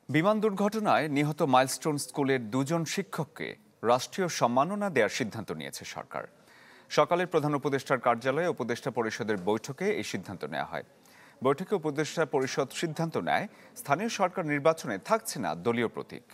বিমান দুর্ঘটনায় নিহত মাইলস্টোন স্কুলের দুজন শিক্ষককে রাষ্ট্রীয় সম্মাননা দেওয়ার সিদ্ধান্ত নিয়েছে সরকার। সকালে প্রধান উপদেষ্টার কার্যালয়ে উপদেষ্টা পরিষদের বৈঠকে এই সিদ্ধান্ত নেওয়া হয়। বৈঠকে উপদেষ্টা পরিষদ সিদ্ধান্ত নেয় স্থানীয় সরকার নির্বাচনে থাকছে না দলীয় প্রতীক।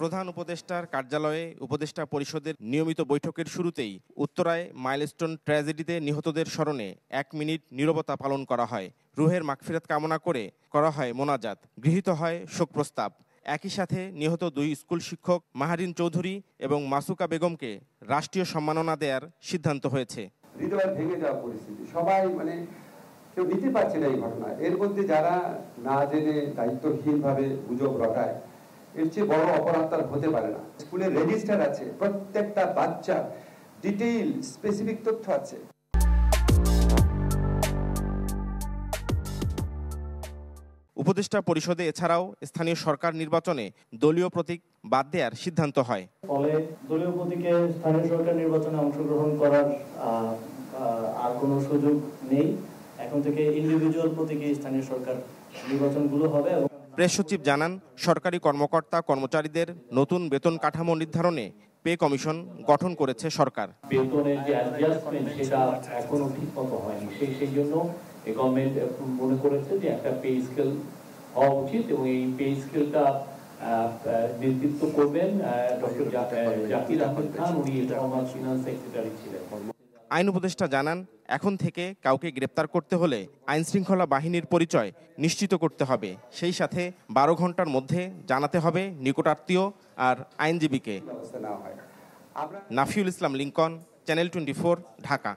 প্রধান উপদেষ্টার কার্যালয়ে উপদেষ্টা পরিষদের নিয়মিত বৈঠকের শুরুতেই উত্তরায় মাইলস্টোন ট্র্যাজেডিতে নিহতদের স্মরণে 1 মিনিট নীরবতা পালন করা হয়। রুহের মাগফিরাত কামনা করে করা হয় মোনাজাত, গৃহীত হয় শোক প্রস্তাব। একই সাথে নিহত 2 স্কুল শিক্ষক মাহারিন চৌধুরী এবং মাসুকা বেগমকে রাষ্ট্রীয় সম্মাননা দেওয়ার সিদ্ধান্ত হয়েছে। হৃদয় ভেঙে যাওয়া পরিস্থিতি, সবাই কেউ নিতে পারছে না এই ঘটনা। এর মধ্যে যারা না জেনে দায়িত্বহীনভাবে গুজব রটায়, এর চেয়ে বড় অপরাধ তার হতে পারে না। স্কুলের রেজিস্টার আছে, প্রত্যেকটা বাচ্চা ডিটেইল স্পেসিফিক তথ্য আছে। উপদেষ্টা পরিষদে এছাড়াও স্থানীয় সরকার নির্বাচনে দলীয় প্রতীক বাদ দেওয়ার সিদ্ধান্ত হয়। ফলে দলীয় প্রতীকে স্থানীয় সরকার নির্বাচনে অংশগ্রহণ করার আর কোনো সুযোগ নেই। এখন থেকে ইন্ডিভিজুয়াল প্রতীকে স্থানীয় সরকার নির্বাচনগুলো হবে। প্রেস সচিব জানান, সরকারি কর্মকর্তা কর্মচারীদের নতুন বেতন কাঠামো নির্ধারণে পে কমিশন গঠন করেছে সরকার। বেতনের যে অ্যাডজাস্টমেন্ট সেটা এখনো ঠিকমতো হয়নি, সেই জন্য গভর্নমেন্ট মনে করেছে যে একটা পে স্কেল হওয়া উচিত এবং এই পে স্কেলটা নেতৃত্ব করবেন ডক্টর জাকির আহমেদ খান। উনি ফর্মার ফিনান্স সেক্রেটারি ছিলেন। আইন উপদেষ্টা জানান, এখন থেকে কাউকে গ্রেপ্তার করতে হলে আইন শৃঙ্খলা বাহিনীর পরিচয় নিশ্চিত করতে হবে। সেই সাথে 12 ঘন্টার মধ্যে জানাতে হবে নিকটাত্মীয় আর আইনজীবীকে। নাফিউল ইসলাম লিংকন, চ্যানেল 24, ঢাকা।